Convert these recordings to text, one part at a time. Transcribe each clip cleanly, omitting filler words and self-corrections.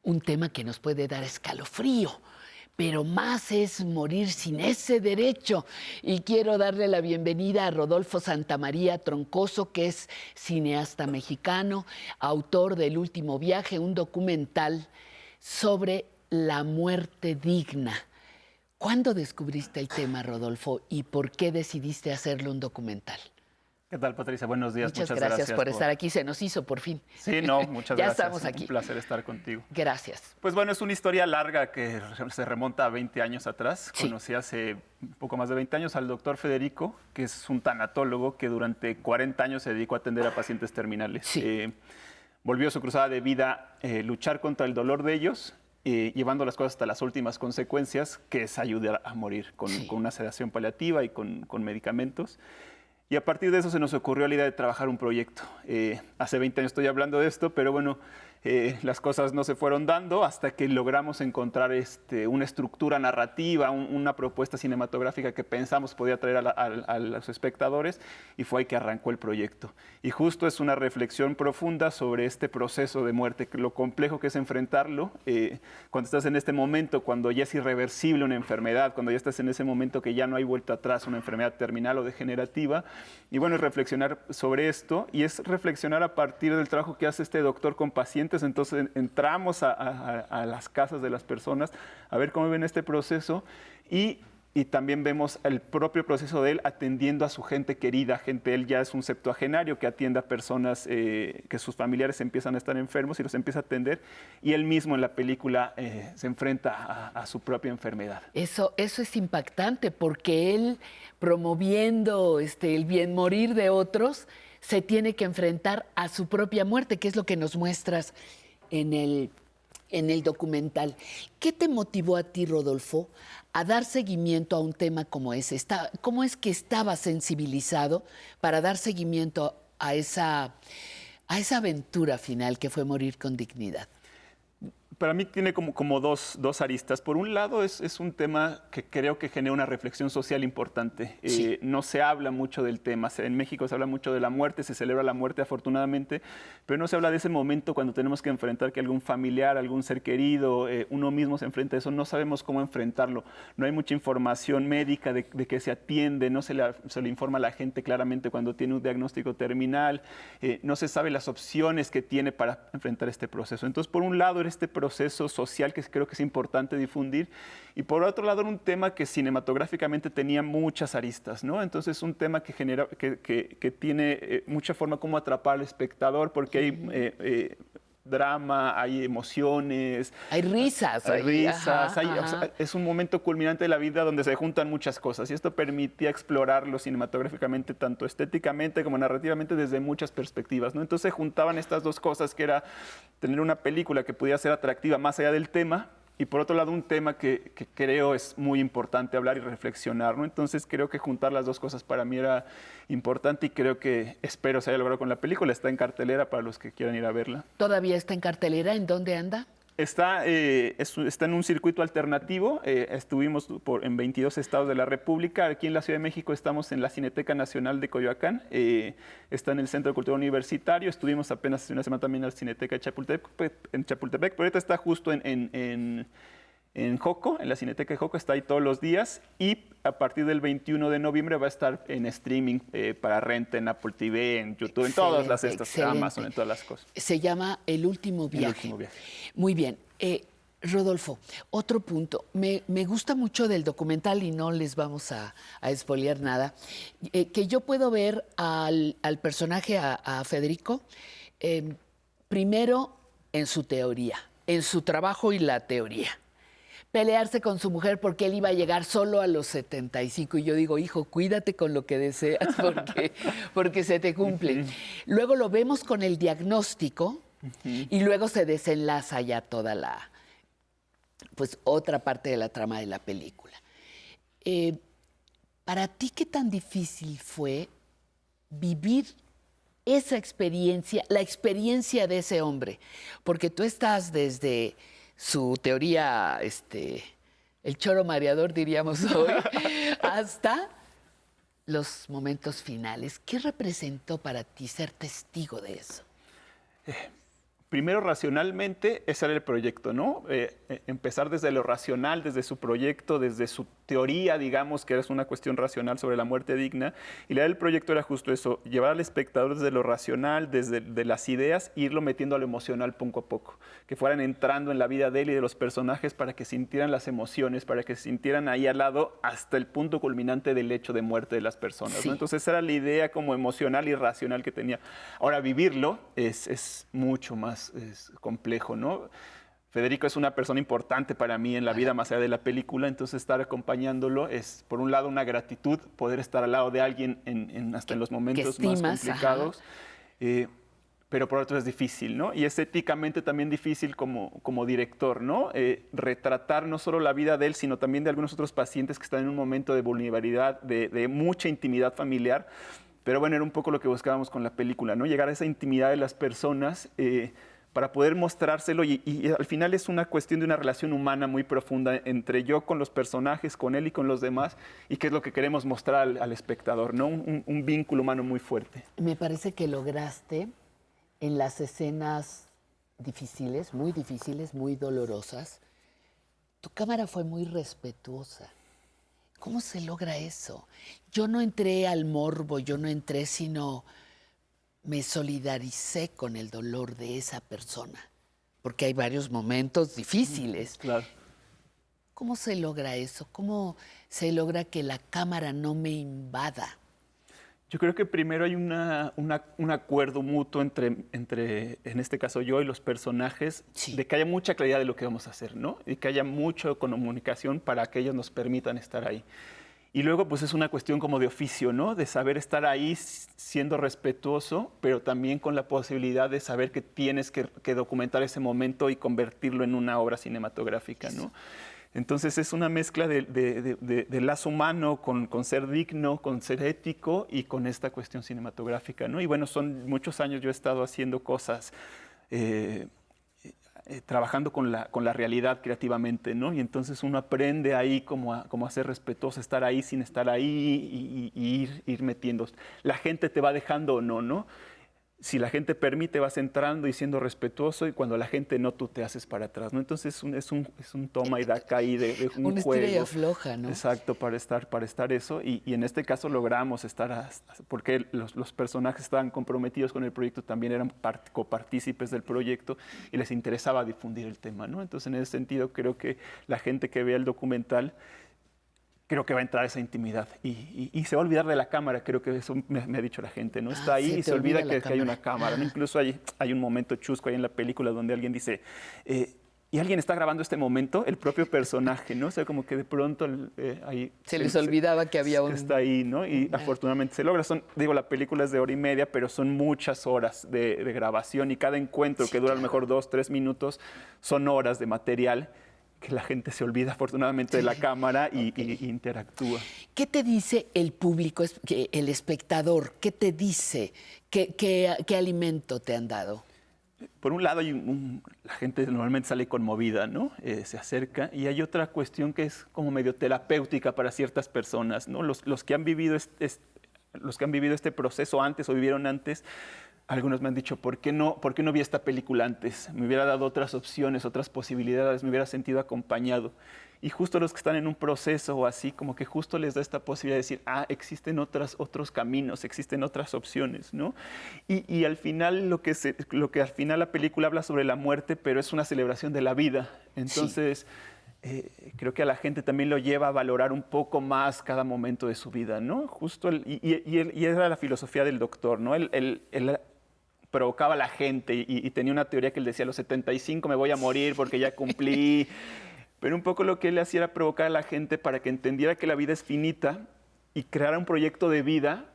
un tema que nos puede dar escalofrío, pero más es morir sin ese derecho. Y quiero darle la bienvenida a Rodolfo Santamaría Troncoso, que es cineasta mexicano, autor del Último Viaje, un documental sobre la muerte digna. ¿Cuándo descubriste el tema, Rodolfo, y por qué decidiste hacerlo un documental? ¿Qué tal, Patricia? Buenos días. Muchas gracias por estar aquí. Se nos hizo por fin. Sí, no, muchas Ya gracias. estamos aquí. Un placer estar contigo. Gracias. Pues bueno, es una historia larga que se remonta a 20 años atrás. Sí. Conocí hace un poco más de 20 años al doctor Federico, que es un tanatólogo que durante 40 años se dedicó a atender a pacientes terminales. Sí. Volvió a su cruzada de vida luchar contra el dolor de ellos, llevando las cosas hasta las últimas consecuencias, que es ayudar a morir con una sedación paliativa y con medicamentos. Y a partir de eso se nos ocurrió la idea de trabajar un proyecto. Hace 20 años estoy hablando de esto, pero bueno, las cosas no se fueron dando hasta que logramos encontrar una estructura narrativa, una propuesta cinematográfica que pensamos podía atraer a los espectadores, y fue ahí que arrancó el proyecto. Y justo es una reflexión profunda sobre este proceso de muerte, lo complejo que es enfrentarlo cuando estás en este momento, cuando ya es irreversible una enfermedad, cuando ya estás en ese momento que ya no hay vuelta atrás, una enfermedad terminal o degenerativa. Y bueno, es reflexionar sobre esto, y es reflexionar a partir del trabajo que hace este doctor con pacientes. Entonces entramos a las casas de las personas a ver cómo ven este proceso, y también vemos el propio proceso de él atendiendo a su gente querida. Él ya es un septuagenario que atiende a personas que sus familiares empiezan a estar enfermos y los empieza a atender, y él mismo en la película se enfrenta a su propia enfermedad. Eso es impactante, porque él, promoviendo el bien morir de otros, se tiene que enfrentar a su propia muerte, que es lo que nos muestras en el documental. ¿Qué te motivó a ti, Rodolfo, a dar seguimiento a un tema como ese? ¿Cómo es que estabas sensibilizado para dar seguimiento a esa aventura final que fue morir con dignidad? Para mí tiene como dos aristas. Por un lado, es un tema que creo que genera una reflexión social importante. Sí. No se habla mucho del tema. En México se habla mucho de la muerte, se celebra la muerte afortunadamente, pero no se habla de ese momento cuando tenemos que enfrentar que algún familiar, algún ser querido, uno mismo se enfrenta a eso. No sabemos cómo enfrentarlo. No hay mucha información médica de que se atiende, no se le informa a la gente claramente cuando tiene un diagnóstico terminal. No se sabe las opciones que tiene para enfrentar este proceso. Entonces, por un lado, era este proceso social que creo que es importante difundir, y por otro lado era un tema que cinematográficamente tenía muchas aristas, ¿no? Entonces es un tema que tiene mucha forma como atrapar al espectador, porque hay drama, hay emociones. Hay risas. Hay risas. Ajá. O sea, es un momento culminante de la vida donde se juntan muchas cosas, y esto permitía explorarlo cinematográficamente, tanto estéticamente como narrativamente, desde muchas perspectivas, ¿no? Entonces se juntaban estas dos cosas, que era tener una película que pudiera ser atractiva más allá del tema, y por otro lado un tema que creo es muy importante hablar y reflexionar, ¿no? Entonces creo que juntar las dos cosas para mí era importante, y espero se haya logrado con la película. Está en cartelera para los que quieran ir a verla. ¿Todavía está en cartelera? ¿En dónde anda? Está en un circuito alternativo. Estuvimos en 22 estados de la República. Aquí en la Ciudad de México estamos en la Cineteca Nacional de Coyoacán. Está en el Centro de Cultura Universitario. Estuvimos apenas hace una semana también en la Cineteca de Chapultepec, pero ahorita está justo en Joco, en la Cineteca de Joco. Está ahí todos los días, y a partir del 21 de noviembre va a estar en streaming para renta en Apple TV, en YouTube, en todas las Amazon, en todas las cosas. Se llama El Último Viaje. El Último Viaje. Muy bien. Rodolfo, otro punto. Me gusta mucho del documental, y no les vamos a espolear nada, que yo puedo ver al personaje, a Federico, primero en su teoría, en su trabajo y la teoría. Pelearse con su mujer porque él iba a llegar solo a los 75. Y yo digo, hijo, cuídate con lo que deseas, porque se te cumple. Luego lo vemos con el diagnóstico, y luego se desenlaza ya toda otra parte de la trama de la película. Para ti, ¿qué tan difícil fue vivir esa experiencia, la experiencia de ese hombre? Porque tú estás desde su teoría, el choro mareador, diríamos hoy, hasta los momentos finales. ¿Qué representó para ti ser testigo de eso? primero, racionalmente, ese era el proyecto, ¿no? Empezar desde lo racional, desde su proyecto, desde su teoría, digamos, que es una cuestión racional sobre la muerte digna. Y la idea del proyecto era justo eso, llevar al espectador desde lo racional, desde de las ideas, e irlo metiendo a lo emocional poco a poco. Que fueran entrando en la vida de él y de los personajes para que sintieran las emociones, para que se sintieran ahí al lado hasta el punto culminante del hecho de muerte de las personas, Sí. ¿no? Entonces, esa era la idea como emocional y racional que tenía. Ahora, vivirlo es mucho más complejo, ¿no? Federico es una persona importante para mí en la vida más allá de la película, entonces estar acompañándolo es, por un lado, una gratitud, poder estar al lado de alguien hasta en los momentos más estimas, complicados, pero por otro es difícil, ¿no? Y es éticamente también difícil como director, ¿no? Retratar no solo la vida de él, sino también de algunos otros pacientes que están en un momento de vulnerabilidad, de mucha intimidad familiar. Pero bueno, era un poco lo que buscábamos con la película, ¿no? Llegar a esa intimidad de las personas para poder mostrárselo y al final es una cuestión de una relación humana muy profunda entre yo con los personajes, con él y con los demás, y que es lo que queremos mostrar al espectador, ¿no? Un vínculo humano muy fuerte. Me parece que lograste en las escenas difíciles, muy dolorosas, tu cámara fue muy respetuosa. ¿Cómo se logra eso? Yo no entré al morbo, yo no entré, sino me solidaricé con el dolor de esa persona, porque hay varios momentos difíciles. Claro. ¿Cómo se logra eso? ¿Cómo se logra que la cámara no me invada? Yo creo que primero hay un acuerdo mutuo entre, en este caso yo y los personajes, Sí. de que haya mucha claridad de lo que vamos a hacer, ¿no? Y que haya mucha comunicación para que ellos nos permitan estar ahí. Y luego, pues es una cuestión como de oficio, ¿no? De saber estar ahí siendo respetuoso, pero también con la posibilidad de saber que tienes que documentar ese momento y convertirlo en una obra cinematográfica, ¿no? Entonces es una mezcla de lazo humano con ser digno, con ser ético y con esta cuestión cinematográfica, ¿no? Y bueno, son muchos años yo he estado haciendo cosas, trabajando con la realidad creativamente, ¿no? Y entonces uno aprende ahí como a ser respetuoso, estar ahí sin estar ahí y ir metiendo. La gente te va dejando o no, ¿no? Si la gente permite, vas entrando y siendo respetuoso, y cuando la gente no, tú te haces para atrás, ¿no? Entonces es un toma y daca ahí de un Una juego. estira y afloja, ¿no? Exacto, para estar eso. Y en este caso logramos estar, porque los personajes estaban comprometidos con el proyecto, también eran copartícipes del proyecto y les interesaba difundir el tema, ¿no? Entonces, en ese sentido, creo que la gente que vea el documental creo que va a entrar esa intimidad y se va a olvidar de la cámara, creo que eso me ha dicho la gente, ¿no? Está ahí y se olvida que hay una cámara, ¿no? Incluso hay un momento chusco ahí en la película donde alguien dice, y alguien está grabando este momento, el propio personaje, ¿no? O sea, como que de pronto ahí... Se les olvidaba que había un... Está ahí, ¿no? Y afortunadamente se logra. La película es de 1:30, pero son muchas horas de grabación y cada encuentro que dura a lo mejor 2, 3 minutos son horas de material que la gente se olvida afortunadamente de la cámara y interactúa. ¿Qué te dice el público, el espectador? ¿Qué te dice? ¿Qué alimento te han dado? Por un lado, la gente normalmente sale conmovida, ¿no? Se acerca. Y hay otra cuestión que es como medio terapéutica para ciertas personas, ¿no? Los que han vivido este proceso antes o vivieron antes, algunos me han dicho, ¿por qué no vi esta película antes? Me hubiera dado otras opciones, otras posibilidades, me hubiera sentido acompañado. Y justo los que están en un proceso o así, como que justo les da esta posibilidad de decir, existen otros caminos, existen otras opciones, ¿no? Y al final, lo que al final la película habla sobre la muerte, pero es una celebración de la vida. Entonces... Sí. Creo que a la gente también lo lleva a valorar un poco más cada momento de su vida, ¿no? Justo y era la filosofía del doctor, ¿no? Él provocaba a la gente y tenía una teoría que él decía, a los 75 me voy a morir porque ya cumplí. Pero un poco lo que él hacía era provocar a la gente para que entendiera que la vida es finita y creara un proyecto de vida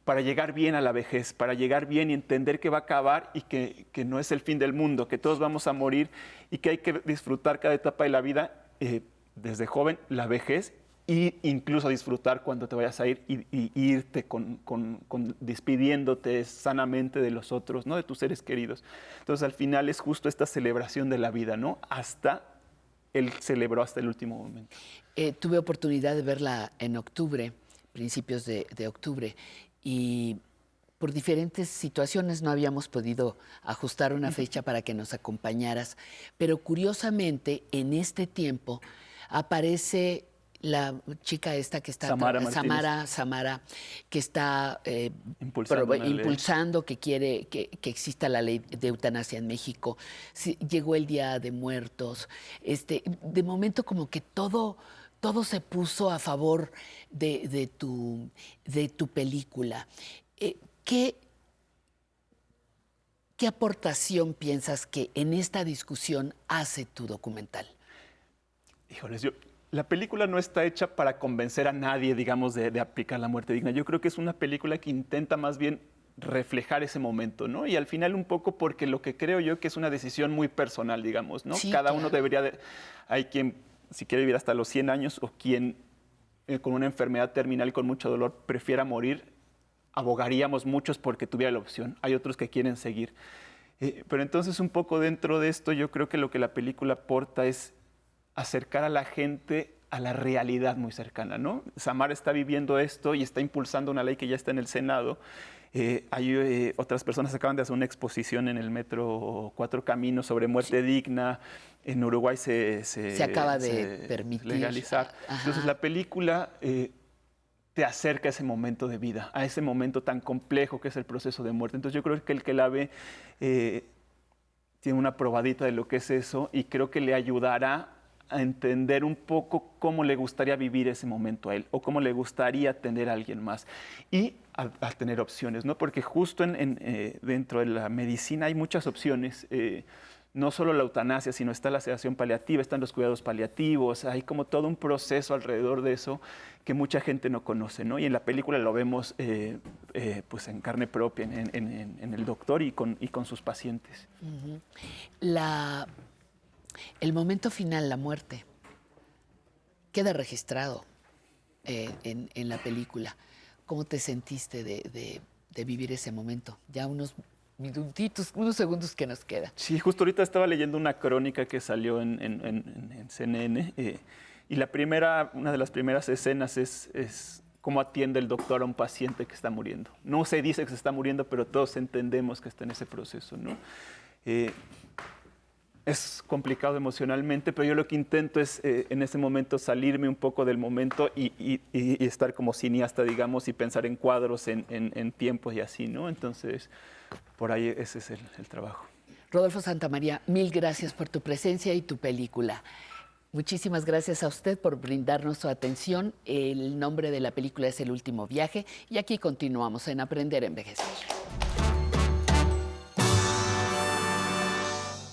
para llegar bien a la vejez, para llegar bien y entender que va a acabar y que no es el fin del mundo, que todos vamos a morir y que hay que disfrutar cada etapa de la vida, desde joven, la vejez, e incluso disfrutar cuando te vayas a ir y irte despidiéndote sanamente de los otros, ¿no? De tus seres queridos. Entonces, al final es justo esta celebración de la vida, ¿no? Él celebró hasta el último momento. Tuve oportunidad de verla en octubre, principios de octubre, y por diferentes situaciones no habíamos podido ajustar una fecha para que nos acompañaras, pero curiosamente en este tiempo aparece la chica esta que está Samara, que está impulsando que quiere que exista la ley de eutanasia en México. Sí, llegó el Día de Muertos. De momento como que todo se puso a favor de tu película. ¿Qué aportación piensas que en esta discusión hace tu documental? Híjoles, la película no está hecha para convencer a nadie, digamos, de aplicar la muerte digna. Yo creo que es una película que intenta más bien reflejar ese momento, ¿no? Y al final un poco porque lo que creo yo que es una decisión muy personal, digamos, ¿no? Sí, Cada claro. uno debería hay quien, si quiere vivir hasta los 100 años, o quien con una enfermedad terminal con mucho dolor prefiera morir. Abogaríamos muchos porque tuviera la opción. Hay otros que quieren seguir. Pero entonces un poco dentro de esto yo creo que lo que la película aporta es acercar a la gente a la realidad muy cercana, ¿no? Samara está viviendo esto y está impulsando una ley que ya está en el Senado. Hay otras personas que acaban de hacer una exposición en el Metro Cuatro Caminos sobre muerte digna. En Uruguay se acaba de permitir legalizar. Entonces la película te acerca a ese momento de vida, a ese momento tan complejo que es el proceso de muerte. Entonces yo creo que el que la ve tiene una probadita de lo que es eso y creo que le ayudará a entender un poco cómo le gustaría vivir ese momento a él o cómo le gustaría tener a alguien más y a tener opciones, ¿no? Porque justo dentro de la medicina hay muchas opciones, no solo la eutanasia, sino está la sedación paliativa, están los cuidados paliativos, hay como todo un proceso alrededor de eso que mucha gente no conoce, ¿no? Y en la película lo vemos pues en carne propia, en el doctor y con sus pacientes. Uh-huh. El momento final, la muerte, queda registrado en la película. ¿Cómo te sentiste de vivir ese momento? Ya unos minutitos, unos segundos que nos quedan. Sí, justo ahorita estaba leyendo una crónica que salió en CNN y una de las primeras escenas es cómo atiende el doctor a un paciente que está muriendo. No se dice que se está muriendo, pero todos entendemos que está en ese proceso, ¿no? Es complicado emocionalmente, pero yo lo que intento es en ese momento salirme un poco del momento y estar como cineasta, digamos, y pensar en cuadros, en tiempos y así, ¿no? Entonces, por ahí ese es el trabajo. Rodolfo Santamaría, mil gracias por tu presencia y tu película. Muchísimas gracias a usted por brindarnos su atención. El nombre de la película es El Último Viaje y aquí continuamos en Aprender a Envejecer.